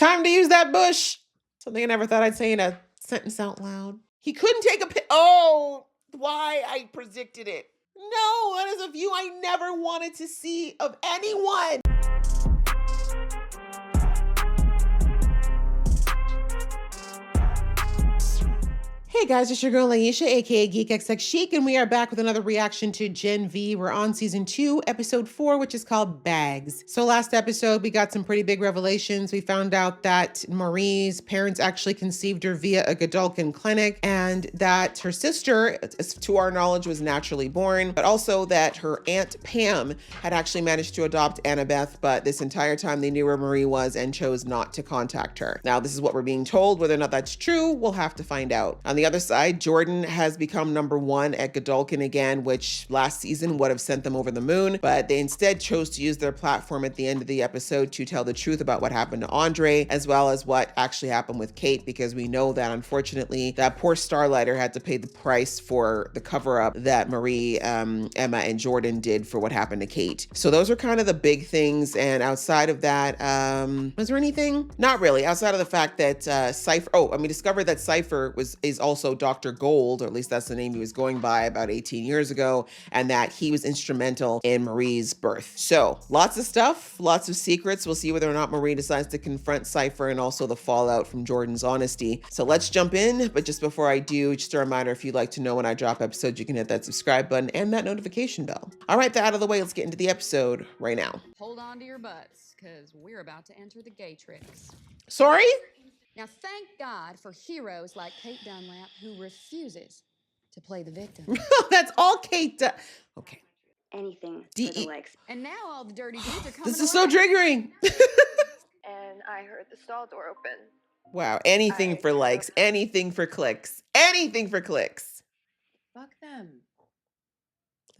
Time to use that bush. Something I never thought I'd say in a sentence out loud. He couldn't take a oh, why I predicted it. No, that is a view I never wanted to see of anyone. Hey guys, it's your girl Aisha, aka Geek XX Chic, and we are back with another reaction to GenV. We're on season 2, episode 4, which is called Bags. So last episode, we got some pretty big revelations. We found out that Marie's parents actually conceived her via a Godolphin clinic, and that her sister, to our knowledge, was naturally born, but also that her aunt Pam had actually managed to adopt Annabeth, but this entire time they knew where Marie was and chose not to contact her. Now, this is what we're being told. Whether or not that's true, we'll have to find out. On the other side, Jordan has become #1 at Godolphin again, which last season would have sent them over the moon, but they instead chose to use their platform at the end of the episode to tell the truth about what happened to Andre, as well as what actually happened with Kate, because we know that unfortunately that poor Starlighter had to pay the price for the cover-up that Marie, Emma, and Jordan did for what happened to Kate. So those are kind of the big things, and outside of that, was there anything? Not really, outside of the fact that Cypher, we discovered that Cypher is also Dr. Gold, or at least that's the name he was going by about 18 years ago, and that he was instrumental in Marie's birth. So lots of stuff, lots of secrets. We'll see whether or not Marie decides to confront Cypher and also the fallout from Jordan's honesty. So let's jump in, but just before I do, just a reminder, if you'd like to know when I drop episodes, you can hit that subscribe button and that notification bell. All right, that out of the way, let's get into the episode right now. Hold on to your butts, because we're about to enter the gay tricks. Sorry? Now, thank God for heroes like Kate Dunlap, who refuses to play the victim. That's all Kate does. Okay. Anything for the legs. And now all the dirty dudes are coming. This is so triggering. And I heard the stall door open. Wow, anything for likes, anything for clicks, anything for clicks. Fuck them.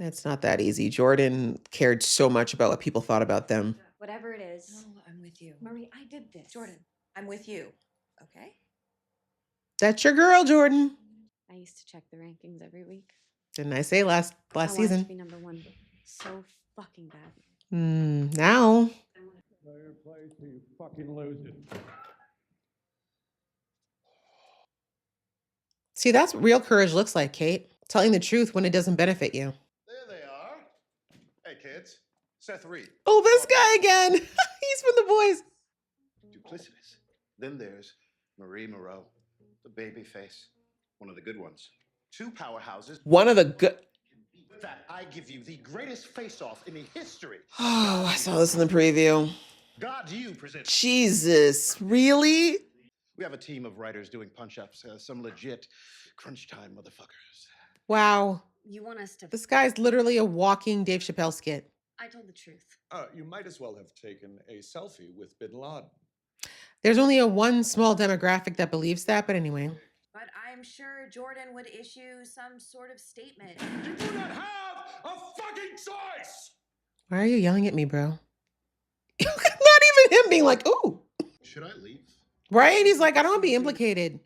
That's not that easy. Jordan cared so much about what people thought about them. Whatever it is. No, I'm with you. Marie, I did this. Jordan, I'm with you. Okay? That's your girl, Jordan. I used to check the rankings every week. Didn't I say last I season? wanted to be #1 so fucking bad. Now. Play your place or you fucking lose it. See, that's what real courage looks like, Kate. Telling the truth when it doesn't benefit you. There they are. Hey, kids. Seth Reed. Oh, this guy again. He's from The Boys. Duplicitous. Then there's Marie Moreau, the baby face. One of the good ones. 2 powerhouses. One of the good. That I give you the greatest face-off in the history. Oh, I saw this in the preview. God, you present. Jesus, really? We have a team of writers doing punch-ups. Some legit crunch time motherfuckers. Wow. You want us to... This guy's literally a walking Dave Chappelle skit. I told the truth. You might as well have taken a selfie with Bin Laden. There's only a one small demographic that believes that, but anyway. But I'm sure Jordan would issue some sort of statement. You do not have a fucking choice! Why are you yelling at me, bro? Not even him being like, ooh. Should I leave? Right? He's like, I don't want to be implicated.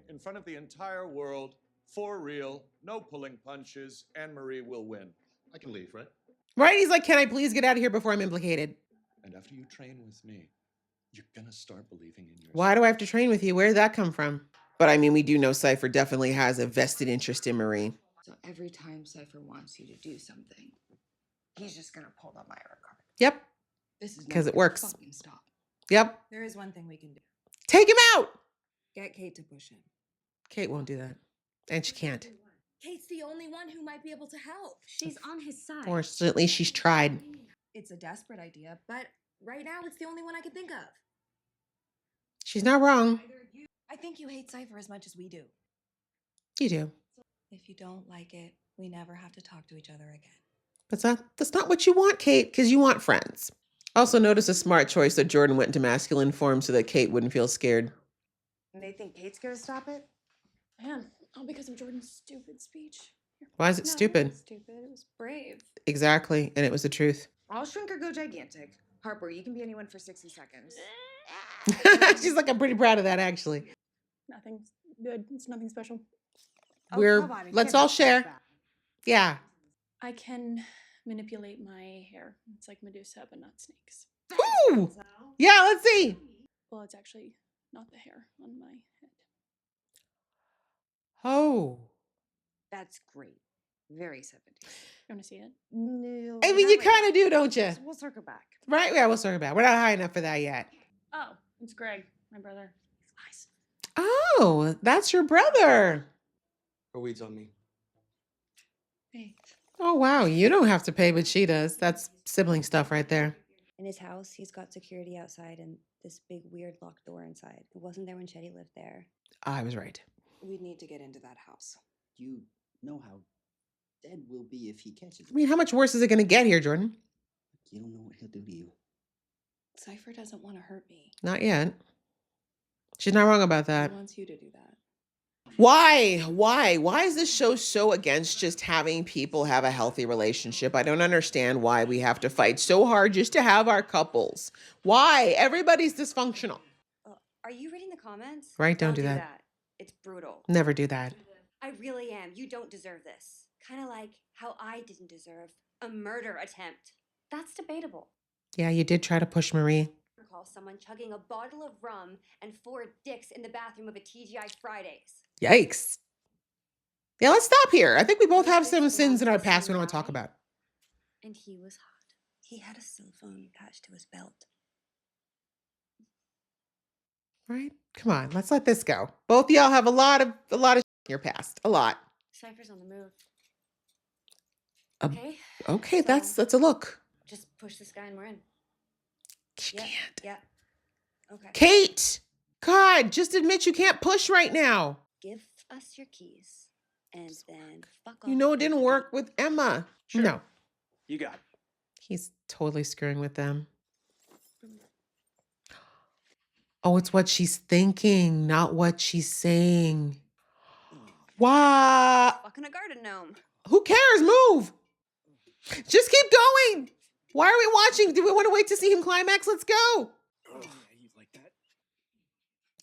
In front of the entire world, for real, no pulling punches, and Marie will win. I can leave, right? Right? He's like, can I please get out of here before I'm implicated? And after you train with me, you're gonna start believing in yourself. Why do I have to train with you? Where did that come from? But I mean, we do know Cypher definitely has a vested interest in Marie. So every time Cypher wants you to do something, he's just gonna pull the Myra card. Yep. This is 'Cause not it works. gonna fucking stop. Yep. There is one thing we can do. Take him out. Get Kate to push him. Kate won't do that. And she can't. Kate's the only one who might be able to help. She's on his side. Fortunately, she's tried. It's a desperate idea, but right now it's the only one I can think of. She's not wrong. I think you hate Cypher as much as we do. You do. If you don't like it, we never have to talk to each other again. But that's not what you want, Kate, because you want friends. Also, notice a smart choice that Jordan went into masculine form so that Kate wouldn't feel scared. And they think Kate's gonna stop it? Man, all because of Jordan's stupid speech. Why is it stupid? It wasn't stupid. It was brave. Exactly, and it was the truth. I'll shrink or go gigantic. Harper, you can be anyone for 60 seconds. She's like, I'm pretty proud of that, actually. Nothing's good. It's nothing special. Let's all share. Yeah. I can manipulate my hair. It's like Medusa, but not snakes. Ooh! Yeah, let's see. Well, it's actually not the hair on my head. Oh. That's great. Very 70s. You want to see it? No. I mean, not you right kind now. of do, don't you? We'll circle back. Right? Yeah, we'll circle back. We're not high enough for that yet. Oh, it's Greg, my brother. He's nice. Oh, that's your brother. Her weeds on me. Hey. Oh, wow. You don't have to pay, but she does. That's sibling stuff right there. In his house, he's got security outside and this big weird locked door inside. It wasn't there when Chetty lived there. I was right. We need to get into that house. You know how dead we'll be if he catches I mean, how much worse is it going to get here, Jordan? You don't know what he'll do to you. Cypher doesn't want to hurt me. Not yet. She's not wrong about that. He wants you to do that. Why? Why is this show so against just having people have a healthy relationship? I don't understand why we have to fight so hard just to have our couples. Why? Everybody's dysfunctional. Are you reading the comments? Right? Don't do that. It's brutal. Never do that. I really am. You don't deserve this. Kind of like how I didn't deserve a murder attempt. That's debatable. Yeah, you did try to push Marie. Recall someone chugging a bottle of rum and 4 dicks in the bathroom of a TGI Fridays. Yikes. Yeah, let's stop here. I think we both have some sins in our past we don't want to talk about. And he was hot. He had a cell phone attached to his belt. Right? Come on, let's let this go. Both of y'all have a lot of in your past. A lot. Cypher's on the move. Um, Okay. Okay, So- that's a look. Just push this guy and we're in. She Yeah. can't. Yeah. Okay. Kate! God, just admit you can't push right now. Give us your keys and then fuck off. You know it with didn't the work beat. with Emma. Sure. No. You got it. He's totally screwing with them. Oh, it's what she's thinking, not what she's saying. Wow. Fucking a garden gnome. Who cares? Move. Just keep going. Why are we watching? Do we want to wait to see him climax? Let's go. Oh, yeah, you like that?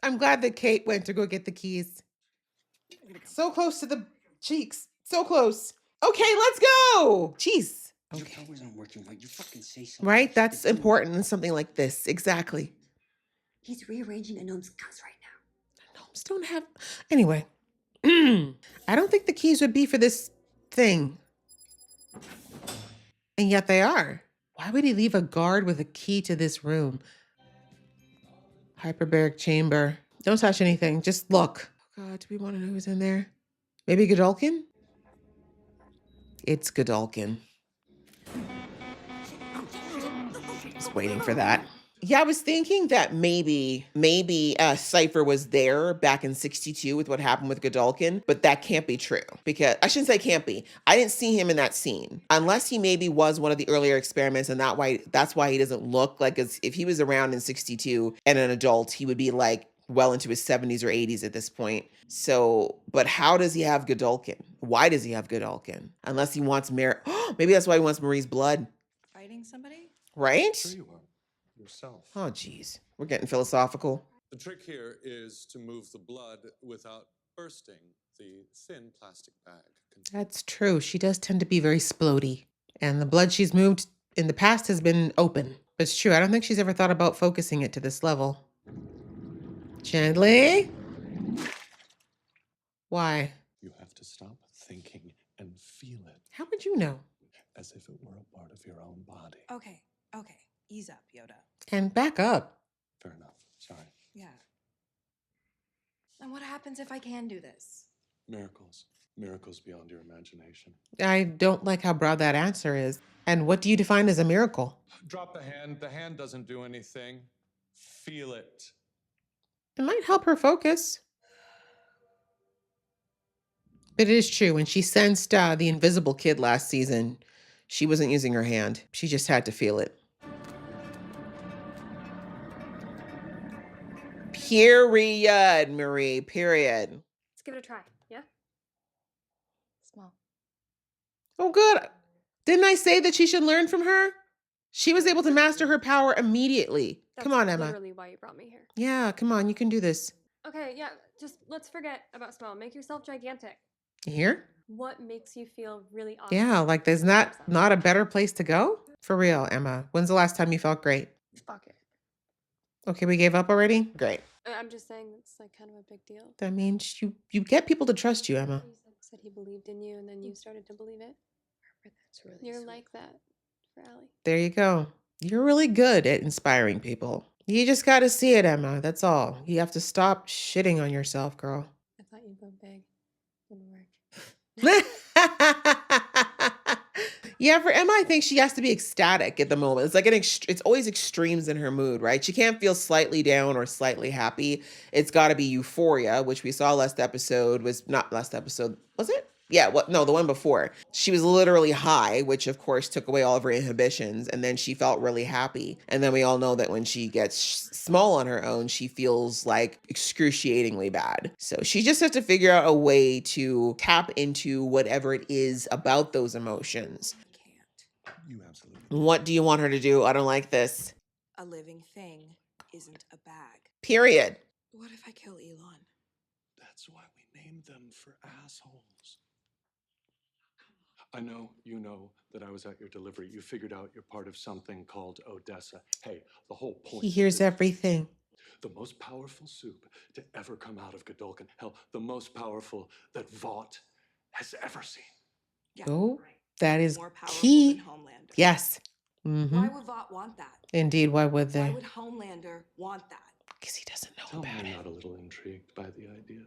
I'm glad that Kate went to go get the keys. So close to the cheeks. So close. Okay, let's go. Jeez. Your Okay. powers aren't working right. You fucking say something. Right? That's It's important in something like this. Exactly. He's rearranging a gnome's guts right now. Gnomes don't have. Anyway, I don't think the keys would be for this thing. And yet they are. Why would he leave a guard with a key to this room? Hyperbaric chamber. Don't touch anything. Just look. Oh God, do we want to know who's in there? Maybe Godolkin? It's Godolkin. Just waiting for that. Yeah, I was thinking that maybe Cypher was there back in 62 with what happened with Godolkin, but that can't be true because I shouldn't say can't be. I didn't see him in that scene unless he maybe was one of the earlier experiments, and that's why he doesn't look like as if he was around in 62 and an adult, he would be like well into his 70s or 80s at this point. So, but how does he have Godolkin? Why does he have Godolkin? Unless he wants maybe that's why he wants Marie's blood, Fighting somebody? right? Sure you are. Yourself. Oh, geez. We're getting philosophical. The trick here is to move the blood without bursting the thin plastic bag. That's true. She does tend to be very splody. And the blood she's moved in the past has been open. But it's true. I don't think she's ever thought about focusing it to this level. Gently. Why? You have to stop thinking and feel it How would you know? as if it were a part of your own body. Okay. Ease up, Yoda. And back up. Fair enough. Sorry. Yeah. And what happens if I can do this? Miracles. Miracles beyond your imagination. I don't like how broad that answer is. And what do you define as a miracle? Drop the hand. The hand doesn't do anything. Feel it. It might help her focus. But it is true. When she sensed the invisible kid last season, she wasn't using her hand. She just had to feel it. Period, Marie. Period. Let's give it a try. Yeah? Small. Oh, good. Didn't I say that she should learn from her? She was able to master her power immediately. Come on, Emma. Literally why you brought me here. Yeah, come on. You can do this. Okay, yeah. Just let's forget about small. Make yourself gigantic. You hear? What makes you feel really awesome? Yeah, like there's not a better place to go? For real, Emma. When's the last time you felt great? Fuck it. Okay, we gave up already? Great. I'm just saying it's like kind of a big deal. That means you get people to trust you, Emma. You said he believed in you, and then you started to believe it. That's really You're sweet. like that for Allie. There you go. You're really good at inspiring people. You just got to see it, Emma. That's all. You have to stop shitting on yourself, girl. I thought you'd go big. Didn't work. Yeah, for Emma, I think she has to be ecstatic at the moment. It's like it's always extremes in her mood, right? She can't feel slightly down or slightly happy. It's got to be euphoria, which we saw last episode was not last episode, was it? Yeah, what? No, the one before. She was literally high, which of course took away all of her inhibitions, and then she felt really happy. And then we all know that when she gets small on her own, she feels like excruciatingly bad. So she just has to figure out a way to tap into whatever it is about those emotions. You absolutely. What do you want her to do? I don't like this. A living thing isn't a bag. Period. What if I kill Elon? That's why we named them for assholes. I know you know that I was at your delivery. You figured out you're part of something called Odessa. Hey, the whole point. He hears everything. The most powerful soup to ever come out of Godolkin. Hell, the most powerful that Vought has ever seen. Yeah, Oh, that is more powerful key. than Homelander. Yes. Why would Vought want that? Indeed, why would they? Why would Homelander want that? Because he doesn't know Tell about me it. not a little intrigued by the idea.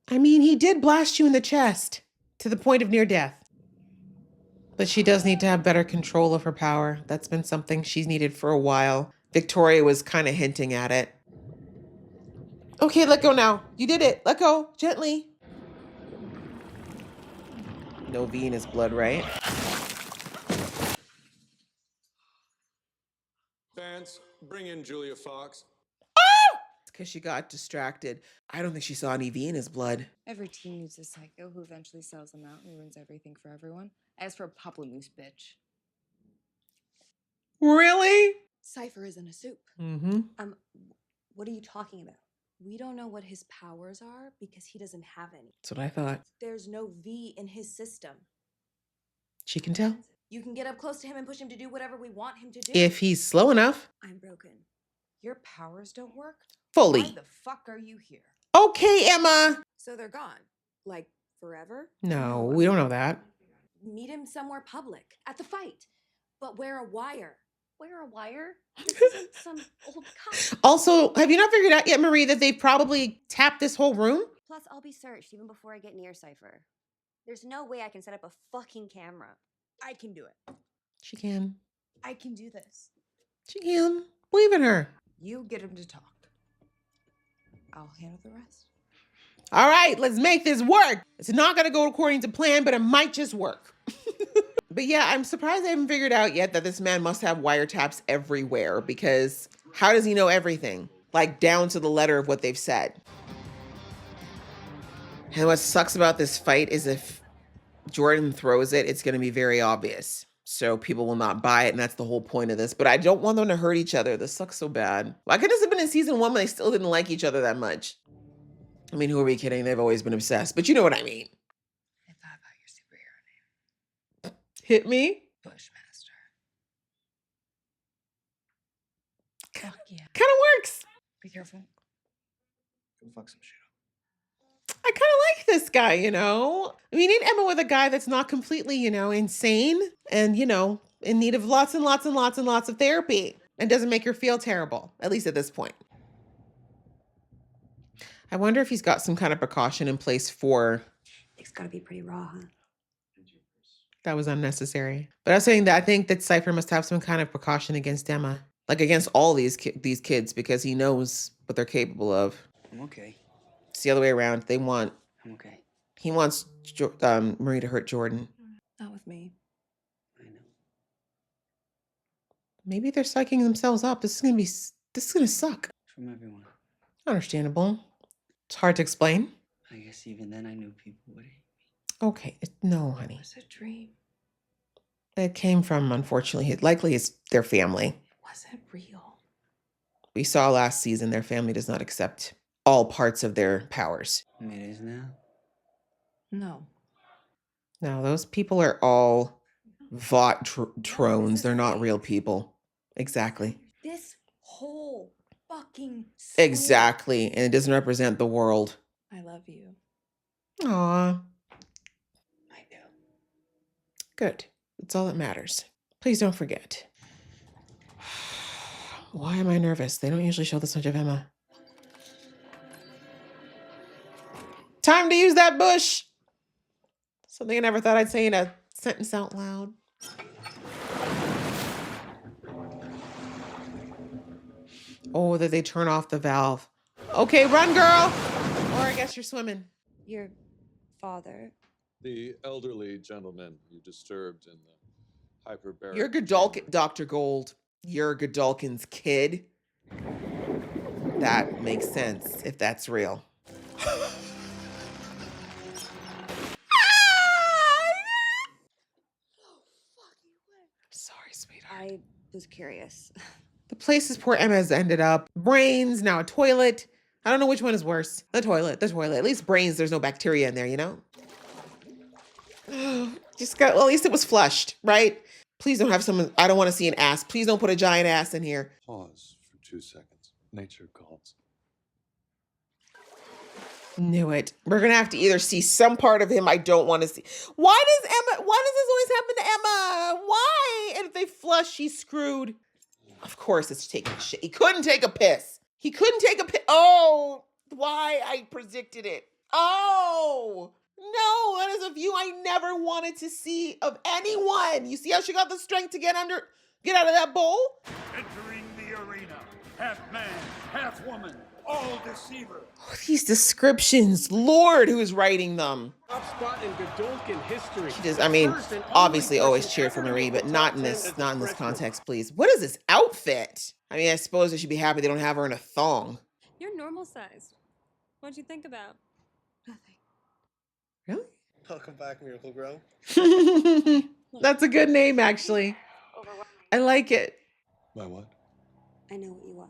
I mean, he did blast you in the chest to the point of near death. But she does need to have better control of her power. That's been something she's needed for a while. Victoria was kind of hinting at it. Okay, let go now. You did it. Let go. Gently. No venous blood, right? Vance, bring in Julia Fox. It's because she got distracted. I don't think she saw any venous blood. Every teen needs a psycho who eventually sells them out and ruins everything for everyone. As for Papamoose, bitch. Really? Cypher isn't a soup. Mm-hmm. What are you talking about? We don't know what his powers are because he doesn't have any. That's what I thought. There's no V in his system. She can tell. You can get up close to him and push him to do whatever we want him to do. If he's slow enough. I'm broken. Your powers don't work? Fully. Why the fuck are you here? Okay, Emma. So they're gone. Like forever? No, we don't know that. Meet him somewhere public. At the fight. But wear a wire. Wear a wire? This isn't some old cop. Also, have you not figured out yet, Marie, that they've probably tapped this whole room? Plus, I'll be searched even before I get near Cypher. There's no way I can set up a fucking camera. I can do it. She can. I can do this. She can. Believe in her. You get him to talk. I'll handle the rest. All right, let's make this work. It's not going to go according to plan, but it might just work. But yeah, I'm surprised I haven't figured out yet that this man must have wiretaps everywhere, because how does he know everything? Like down to the letter of what they've said. And what sucks about this fight is if Jordan throws it, it's going to be very obvious. So people will not buy it, and that's the whole point of this. But I don't want them to hurt each other. This sucks so bad. Why couldn't this have been in season 1 when they still didn't like each other that much? I mean, who are we kidding? They've always been obsessed, but you know what I mean. I thought about your superhero name. Hit me? Bushmaster. Fuck yeah. Kind of works. Be careful. Go fuck some shit up. I kind of like this guy, you know? We need Emma with a guy that's not completely, you know, insane and, you know, in need of lots and lots and lots and lots of therapy and doesn't make her feel terrible, at least at this point. I wonder if he's got some kind of precaution in place for... It's gotta be pretty raw, huh? That was unnecessary. But I was saying that I think that Cypher must have some kind of precaution against Emma. Like against all these kids, because he knows what they're capable of. I'm okay. It's the other way around. They want... I'm okay. He wants Marie to hurt Jordan. Not with me. I know. Maybe they're psyching themselves up. This is gonna suck. From everyone. Understandable. It's hard to explain. I guess even then I knew people would hate me. Okay, no, honey. It was a dream. It came from, unfortunately, likely it's their family. It wasn't real. We saw last season their family does not accept all parts of their powers. It is now. No. No, those people are all Vought drones. They're not real people. Exactly. This whole fucking Exactly. And it doesn't represent the world. I love you. Aw. I do. Good. That's all that matters. Please don't forget. Why am I nervous? They don't usually show this much of Emma. Time to use that bush. Something I never thought I'd say in a sentence out loud. Oh, that they turn off the valve. Okay, run, girl. Or I guess you're swimming. Your father. The elderly gentleman you disturbed in the hyperbaric. You're Godolkin, Dr. Gold. You're Godolkin's kid. That makes sense if that's real. Sorry, sweetheart. I was curious. The places poor Emma has ended up. Brains, now a toilet. I don't know which one is worse. The toilet. At least brains, there's no bacteria in there, you know? Well, at least it was flushed, right? Please don't have someone, I don't want to see an ass. Please don't put a giant ass in here. Pause for 2 seconds. Nature calls. Knew it. We're gonna have to either see some part of him I don't want to see. Why does this always happen to Emma? Why? And if they flush, she's screwed. Of course it's taking a shit. He couldn't take a piss. Oh, why I predicted it. Oh, no, that is a view I never wanted to see of anyone. You see how she got the strength to get out of that bowl? Entering the arena, half man, half woman, all deceiver. Oh, these descriptions, Lord, who is writing them? Top spot in Godolkin history. She does, I mean, obviously always cheer for Marie, but not in this context, please. What is this outfit? I mean, I suppose I should be happy they don't have her in a thong. You're normal sized. What'd you think about? Nothing. Really? Welcome back, Miracle Grow. That's a good name, actually. I like it. My what? I know what you are.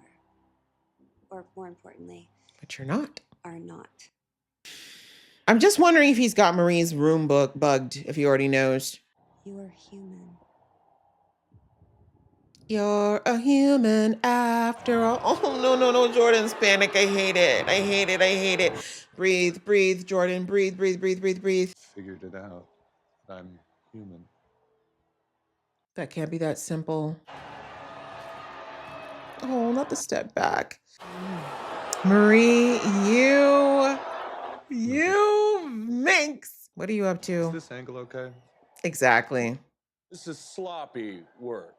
Or more importantly, But you're not. are not. I'm just wondering if he's got Marie's room bugged, if he already knows. You are human. You're a human after all. Oh, no, Jordan's panic. I hate it. Breathe, Jordan. Breathe. Figured it out. I'm human. That can't be that simple. Oh, not the step back. Marie, you minx. What are you up to? Is this angle okay? Exactly. This is sloppy work.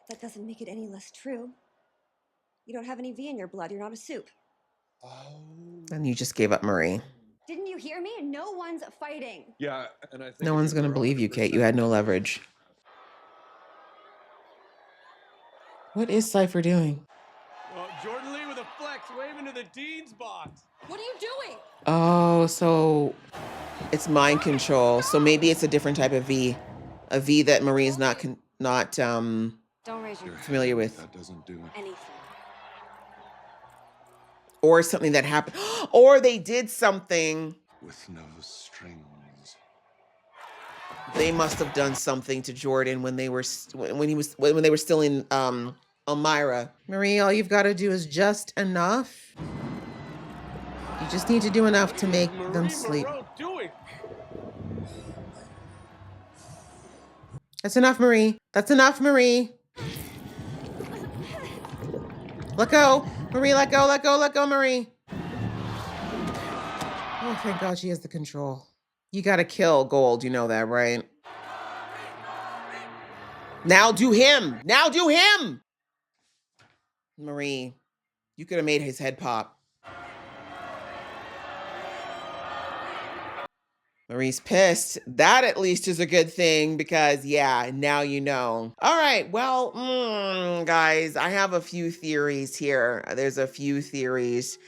That doesn't make it any less true. You don't have any V in your blood. You're not a soup. Oh. And you just gave up Marie. Didn't you hear me? No one's fighting. Yeah, and I think No one's going to believe you, Kate. You had no leverage. What is Cypher doing? Well, Jordan Lee with a flex, waving to the Dean's box. What are you doing? Oh, so it's mind control. So maybe it's a different type of V. A V that Marie's not Don't raise your familiar with. That doesn't do it. anything. Or something that happened. Or they did something. With no strings. They must have done something to Jordan when they were when they were still in Elmira. Marie, all you've got to do is just enough. You just need to do enough to make them sleep. That's enough, Marie. That's enough, Marie. Let go. Marie, let go, Marie. Oh, thank God she has the control. You gotta kill Gold, you know that, right? Now do him! Marie, you could have made his head pop. Marie's pissed. That at least is a good thing because, yeah, now you know. All right, well, guys, I have a few theories here. There's a few theories.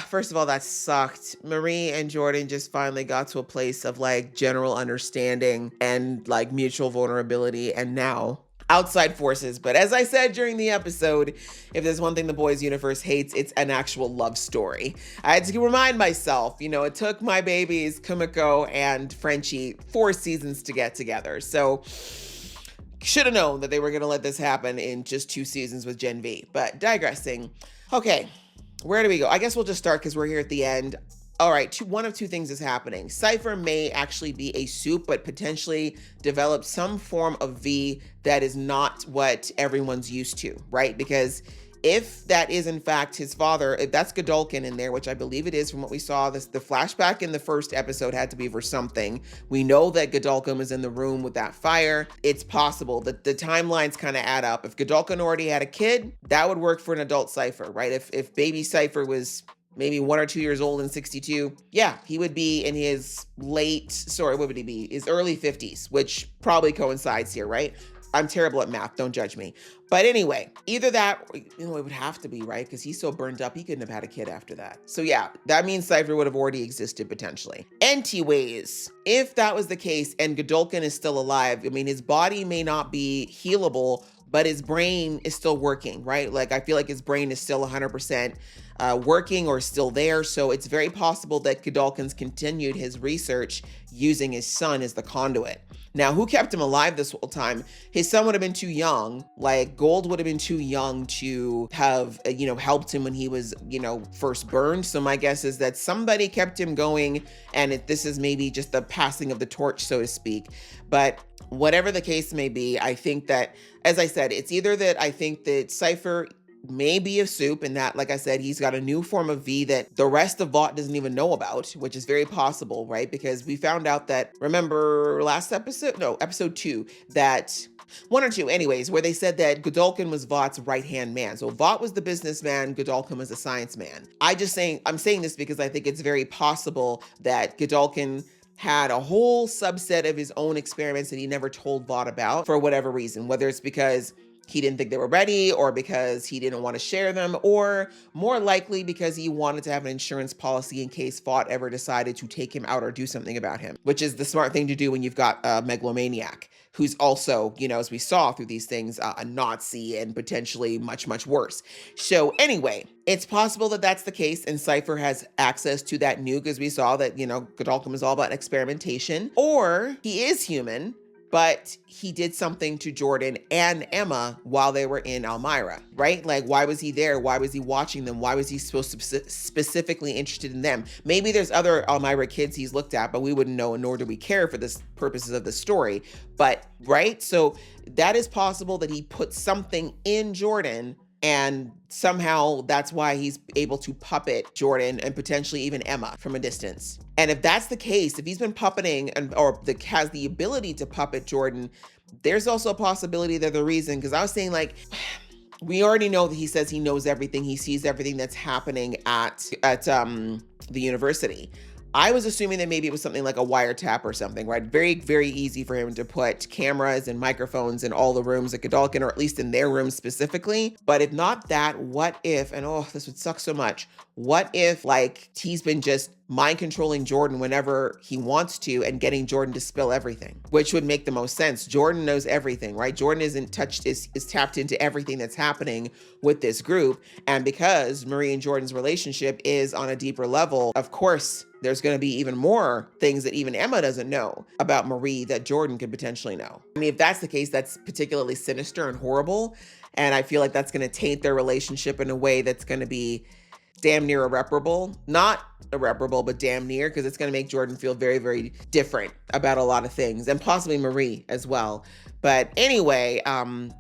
First of all, that sucked. Marie and Jordan just finally got to a place of like general understanding and like mutual vulnerability. And now outside forces. But as I said during the episode, if there's one thing the boys universe hates, it's an actual love story. I had to remind myself, you know, it took my babies, Kumiko and Frenchie, 4 seasons to get together. So should have known that they were going to let this happen in just 2 seasons with Gen V. But digressing. Okay, where do we go? I guess we'll just start because we're here at the end. All right, one of two things is happening. Cypher may actually be a soup, but potentially develop some form of V that is not what everyone's used to, right? Because if that is in fact his father, if that's Godolkin in there, which I believe it is from what we saw, the flashback in the first episode had to be for something. We know that Godolkin was in the room with that fire. It's possible that the timelines kind of add up. If Godolkin already had a kid, that would work for an adult Cypher, right? If baby Cypher was maybe 1 or 2 years old in 62, yeah, he would be in his what would he be? His early 50s, which probably coincides here, right? I'm terrible at math, don't judge me. But anyway, either that, it would have to be, right? Because he's so burned up, he couldn't have had a kid after that. So yeah, that means Cypher would have already existed potentially. Anyways, if that was the case and Godolkin is still alive, I mean, his body may not be healable, but his brain is still working, right? Like, I feel like his brain is still 100% working or still there. So it's very possible that Godolkin's continued his research using his son as the conduit. Now, who kept him alive this whole time? His son would have been too young. Like, Gold would have been too young to have, helped him when he was, first burned. So my guess is that somebody kept him going, and this is maybe just the passing of the torch, so to speak. But whatever the case may be, I think that, as I said, it's either that I think that Cypher may be a soup, and that, like I said, he's got a new form of V that the rest of Vought doesn't even know about, which is very possible, right? Because we found out that, remember last episode? No, episode 2, that 1 or 2, anyways, where they said that Godolkin was Vought's right-hand man. So Vought was the businessman, Godolkin was the science man. I'm saying this because I think it's very possible that Godolkin had a whole subset of his own experiments that he never told Vought about for whatever reason, whether it's because he didn't think they were ready, or because he didn't want to share them, or more likely because he wanted to have an insurance policy in case Vought ever decided to take him out or do something about him, which is the smart thing to do when you've got a megalomaniac who's also, as we saw through these things, a Nazi and potentially much, much worse. So anyway, it's possible that that's the case and Cypher has access to that nuke, as we saw that, Godolkin was all about experimentation, or he is human, but he did something to Jordan and Emma while they were in Elmira, right? Like, why was he there? Why was he watching them? Why was he supposed to specifically interested in them? Maybe there's other Elmira kids he's looked at, but we wouldn't know, and nor do we care for this purposes of the story. But, right? So that is possible that he put something in Jordan, and somehow that's why he's able to puppet Jordan and potentially even Emma from a distance. And if that's the case, if he's been puppeting has the ability to puppet Jordan, there's also a possibility that the reason, because I was saying, like, we already know that he says he knows everything. He sees everything that's happening at the university. I was assuming that maybe it was something like a wiretap or something, right? Very, very easy for him to put cameras and microphones in all the rooms at Godolkin, or at least in their rooms specifically. But if not that, what if, and this would suck so much, what if, like, he's been just mind controlling Jordan whenever he wants to and getting Jordan to spill everything, which would make the most sense. Jordan knows everything, right? Jordan is tapped into everything that's happening with this group. And because Marie and Jordan's relationship is on a deeper level, of course, there's going to be even more things that even Emma doesn't know about Marie that Jordan could potentially know. I mean, if that's the case, that's particularly sinister and horrible. And I feel like that's going to taint their relationship in a way that's going to be damn near irreparable. Not irreparable, but damn near, because it's going to make Jordan feel very, very different about a lot of things, and possibly Marie as well. But anyway,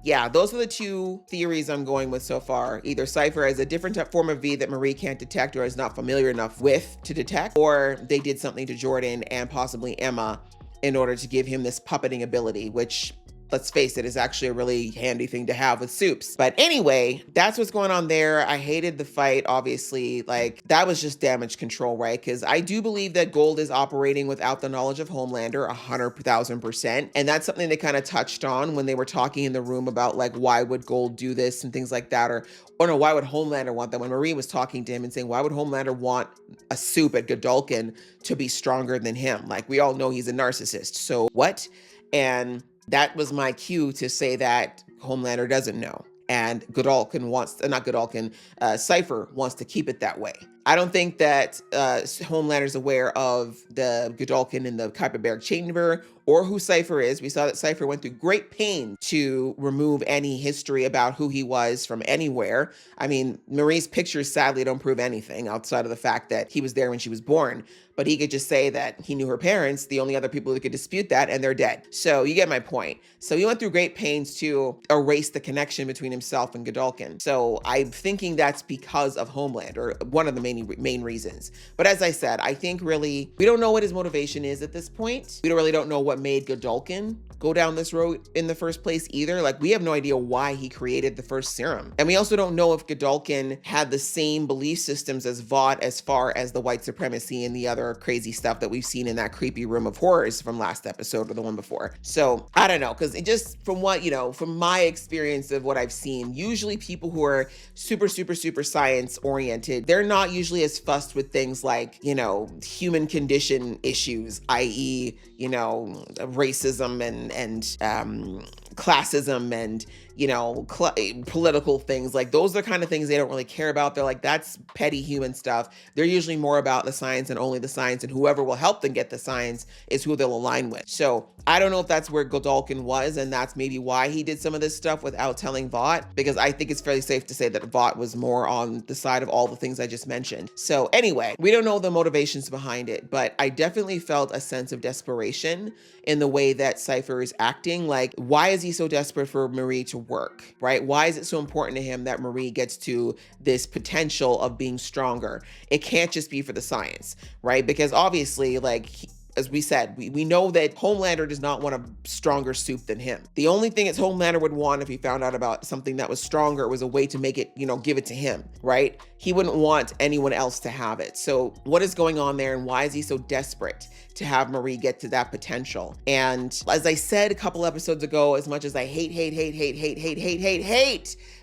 yeah, those are the 2 theories I'm going with so far. Either Cypher has a different form of V that Marie can't detect or is not familiar enough with to detect, or they did something to Jordan and possibly Emma in order to give him this puppeting ability, which, let's face it, is actually a really handy thing to have with soups. But anyway, that's what's going on there. I hated the fight, obviously. Like, that was just damage control, right? Because I do believe that Gold is operating without the knowledge of Homelander 100,000%. And that's something they kind of touched on when they were talking in the room about, like, why would Gold do this and things like that? Or no, why would Homelander want that? When Marie was talking to him and saying, why would Homelander want a soup at Godolkin to be stronger than him? Like, we all know he's a narcissist. So what? And that was my cue to say that Homelander doesn't know. And Godolkin Cypher wants to keep it that way. I don't think that Homelander's aware of the Godolkin in the hyperbaric chamber or who Cypher is. We saw that Cypher went through great pain to remove any history about who he was from anywhere. I mean, Marie's pictures sadly don't prove anything outside of the fact that he was there when she was born. But he could just say that he knew her parents, the only other people who could dispute that, and they're dead. So you get my point. So he went through great pains to erase the connection between himself and Godolkin. So I'm thinking that's because of Homeland, or one of the main reasons. But as I said, I think really, we don't know what his motivation is at this point. We don't know what made Godolkin go down this road in the first place either. Like, we have no idea why he created the first serum. And we also don't know if Godolkin had the same belief systems as Vought as far as the white supremacy and the other crazy stuff that we've seen in that creepy room of horrors from last episode or the one before. So I don't know, because it just, from what, from my experience of what I've seen, usually people who are super science oriented, they're not usually as fussed with things like, human condition issues, i.e., racism and classism and political things. Like, those are the kind of things they don't really care about. They're like, that's petty human stuff. They're usually more about the science and only the science, and whoever will help them get the science is who they'll align with. So I don't know if that's where Godolkin was, and that's maybe why he did some of this stuff without telling Vought, because I think it's fairly safe to say that Vought was more on the side of all the things I just mentioned. So anyway, we don't know the motivations behind it, but I definitely felt a sense of desperation in the way that Cypher is acting. Like, why is he so desperate for Marie to work, right? Why is it so important to him that Marie gets to this potential of being stronger? It can't just be for the science, right? Because obviously, like, as we said, we know that Homelander does not want a stronger soup than him. The only thing that Homelander would want if he found out about something that was stronger was a way to make it, give it to him, right? He wouldn't want anyone else to have it. So what is going on there, and why is he so desperate to have Marie get to that potential? And as I said a couple episodes ago, as much as I hate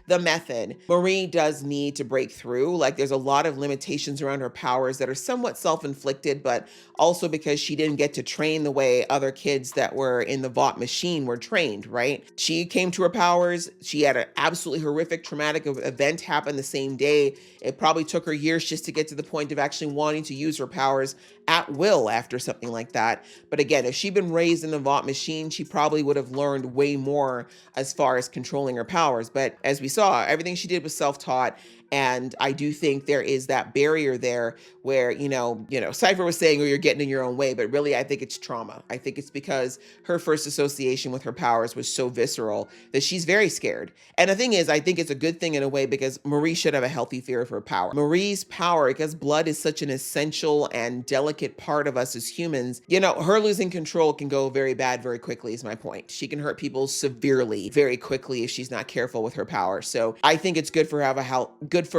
the method, Marie does need to break through. Like, there's a lot of limitations around her powers that are somewhat self-inflicted, but also because she didn't get to train the way other kids that were in the Vought machine were trained, right? She came to her powers. She had an absolutely horrific traumatic event happen the same day. It probably took her years just to get to the point of actually wanting to use her powers at will after something like that. But again, if she'd been raised in the Vought machine, she probably would have learned way more as far as controlling her powers. But as we saw, everything she did was self-taught. And I do think there is that barrier there where, Cypher was saying, oh, you're getting in your own way, but really I think it's trauma. I think it's because her first association with her powers was so visceral that she's very scared. And the thing is, I think it's a good thing in a way, because Marie should have a healthy fear of her power. Marie's power, because blood is such an essential and delicate part of us as humans, her losing control can go very bad very quickly, is my point. She can hurt people severely very quickly if she's not careful with her power. So I think it's good for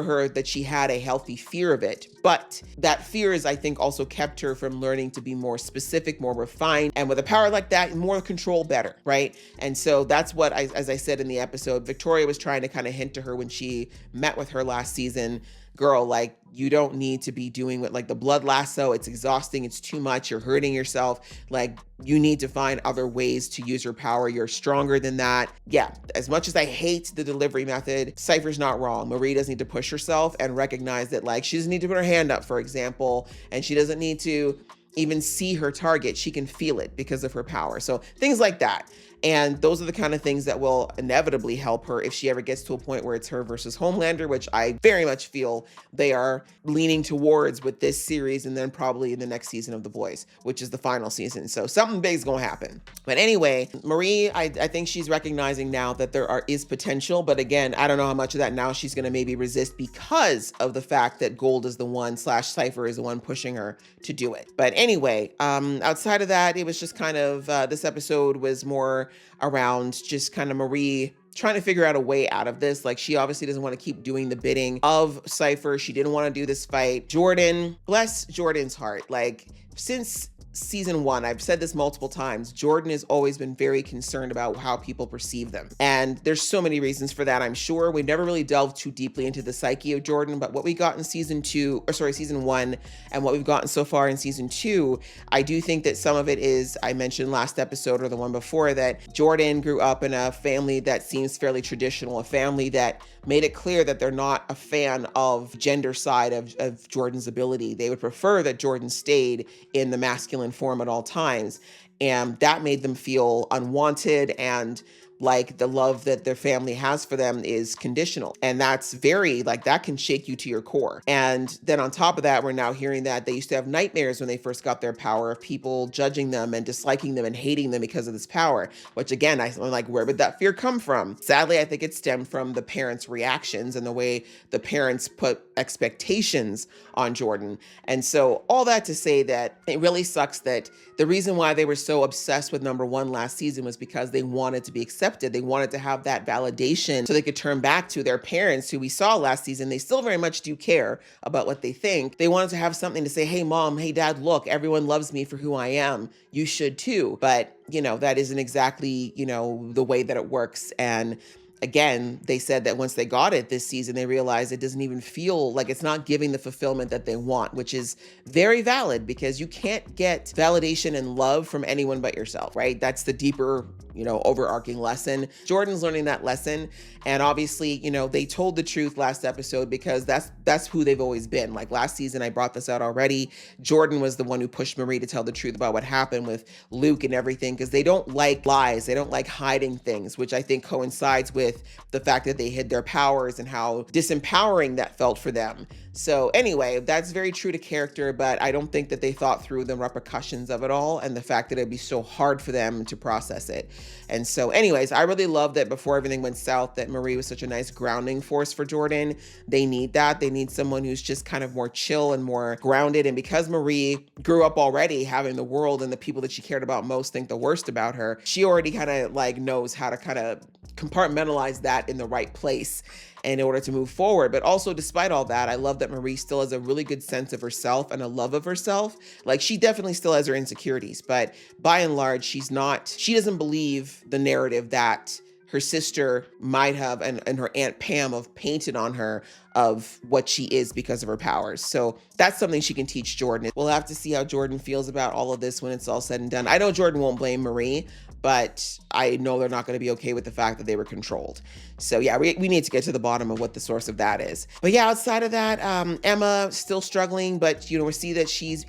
her that she had a healthy fear of it. But that fear is, I think, also kept her from learning to be more specific, more refined. And with a power like that, more control, better, right? And so that's what, as I said in the episode, Victoria was trying to kind of hint to her when she met with her last season. Girl, like, you don't need to be doing what, like, the blood lasso. It's exhausting. It's too much. You're hurting yourself. Like, you need to find other ways to use your power. You're stronger than that. Yeah, as much as I hate the delivery method, Cypher's not wrong. Marie does need to push herself and recognize that, like, she doesn't need to put her hand up, for example, and she doesn't need to even see her target. She can feel it because of her power. So things like that. And those are the kind of things that will inevitably help her if she ever gets to a point where it's her versus Homelander, which I very much feel they are leaning towards with this series, and then probably in the next season of The Boys, which is the final season. So something big is going to happen. But anyway, Marie, I think she's recognizing now that there is potential. But again, I don't know how much of that now she's going to maybe resist because of the fact that Gold is the one / Cypher is the one pushing her to do it. But anyway, outside of that, it was just kind of, this episode was more around just kind of Marie trying to figure out a way out of this. Like, she obviously doesn't want to keep doing the bidding of Cypher. She didn't want to do this fight. Jordan, bless Jordan's heart. Like, since season 1, I've said this multiple times, Jordan has always been very concerned about how people perceive them. And there's so many reasons for that, I'm sure. We never really delved too deeply into the psyche of Jordan, but what we got in season 1 and what we've gotten so far in season 2, I do think that some of it is, I mentioned last episode or the one before, that Jordan grew up in a family that seems fairly traditional, a family that made it clear that they're not a fan of gender side of Jordan's ability. They would prefer that Jordan stayed in the masculine form at all times. And that made them feel unwanted, and like the love that their family has for them is conditional. And that's very, like, that can shake you to your core. And then on top of that, we're now hearing that they used to have nightmares when they first got their power of people judging them and disliking them and hating them because of this power, which again, I'm like, where would that fear come from? Sadly, I think it stemmed from the parents' reactions and the way the parents put expectations on Jordan. And so all that to say that it really sucks that the reason why they were so obsessed with number 1 last season was because they wanted to be accepted. They wanted to have that validation so they could turn back to their parents, who we saw last season. They still very much do care about what they think. They wanted to have something to say, hey, mom, hey, dad, look, everyone loves me for who I am. You should too. But, that isn't exactly, the way that it works. And again, they said that once they got it this season, they realized it doesn't even feel like it's not giving the fulfillment that they want, which is very valid because you can't get validation and love from anyone but yourself, right? That's the deeper, overarching lesson. Jordan's learning that lesson. And obviously, they told the truth last episode because that's who they've always been. Like last season, I brought this out already. Jordan was the one who pushed Marie to tell the truth about what happened with Luke and everything, because they don't like lies. They don't like hiding things, which I think coincides with the fact that they hid their powers and how disempowering that felt for them. So anyway, that's very true to character, but I don't think that they thought through the repercussions of it all and the fact that it'd be so hard for them to process it. And so anyways, I really love that before everything went south, that Marie was such a nice grounding force for Jordan. They need that. They need someone who's just kind of more chill and more grounded. And because Marie grew up already having the world and the people that she cared about most think the worst about her, she already kind of like knows how to kind of compartmentalize that in the right place in order to move forward. But also, despite all that, I love that Marie still has a really good sense of herself and a love of herself. Like, she definitely still has her insecurities, but by and large, she doesn't believe the narrative that her sister might have and her Aunt Pam have painted on her of what she is because of her powers. So that's something she can teach Jordan. We'll have to see how Jordan feels about all of this when it's all said and done. I know Jordan won't blame Marie, but I know they're not going to be okay with the fact that they were controlled. So yeah, we need to get to the bottom of what the source of that is. But yeah, outside of that, Emma still struggling, but we see that she's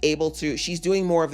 doing more of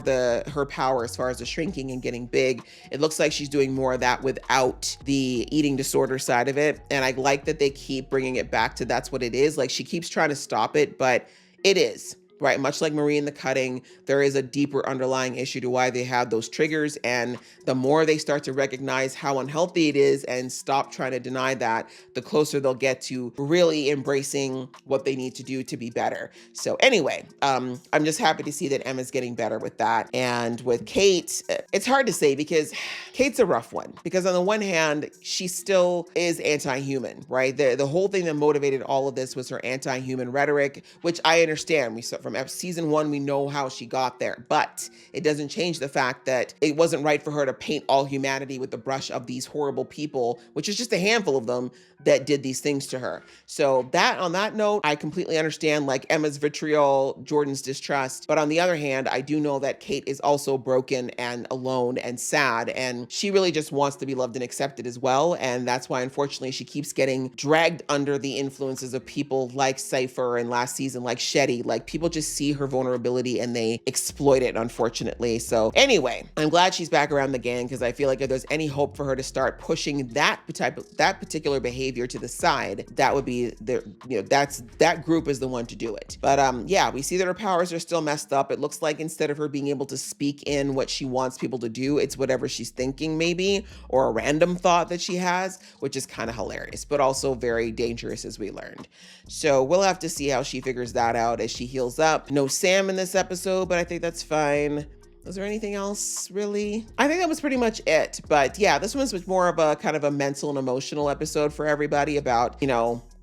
her power as far as the shrinking and getting big. It looks like she's doing more of that without the eating disorder side of it. And I like that they keep bringing it back to that's what it is. Like, she keeps trying to stop it, but it is. Right, much like Marie in the cutting, there is a deeper underlying issue to why they have those triggers. And the more they start to recognize how unhealthy it is and stop trying to deny that, the closer they'll get to really embracing what they need to do to be better. So anyway, I'm just happy to see that Emma's getting better with that. And with Kate, it's hard to say because Kate's a rough one. Because on the one hand, she still is anti-human, right? The whole thing that motivated all of this was her anti-human rhetoric, which I understand. We saw from season 1, we know how she got there, but it doesn't change the fact that it wasn't right for her to paint all humanity with the brush of these horrible people, which is just a handful of them that did these things to her. So on that note, I completely understand like Emma's vitriol, Jordan's distrust. But on the other hand, I do know that Kate is also broken and alone and sad, and she really just wants to be loved and accepted as well. And that's why, unfortunately, she keeps getting dragged under the influences of people like Cypher and last season, like Shetty. Like, people just see her vulnerability and they exploit it, unfortunately. So anyway, I'm glad she's back around the gang, because I feel like if there's any hope for her to start pushing that particular behavior to the side, that would be that group is the one to do it. But yeah, we see that her powers are still messed up. It looks like instead of her being able to speak in what she wants people to do, it's whatever she's thinking maybe, or a random thought that she has, which is kind of hilarious, but also very dangerous, as we learned. So we'll have to see how she figures that out as she heals up. No Sam in this episode, but I think that's fine. Was there anything else, really? I think that was pretty much it. But yeah, this was more of a kind of a mental and emotional episode for everybody about,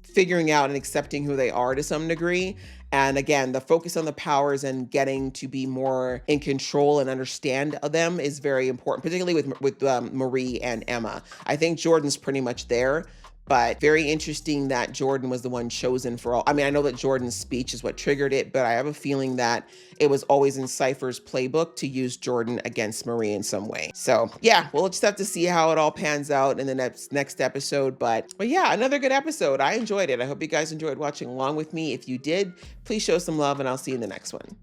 figuring out and accepting who they are to some degree. And again, the focus on the powers and getting to be more in control and understand them is very important, particularly with Marie and Emma. I think Jordan's pretty much there, but very interesting that Jordan was the one chosen for all. I mean, I know that Jordan's speech is what triggered it, but I have a feeling that it was always in Cypher's playbook to use Jordan against Marie in some way. So yeah, we'll just have to see how it all pans out in the next episode. But yeah, another good episode. I enjoyed it. I hope you guys enjoyed watching along with me. If you did, please show some love, and I'll see you in the next one.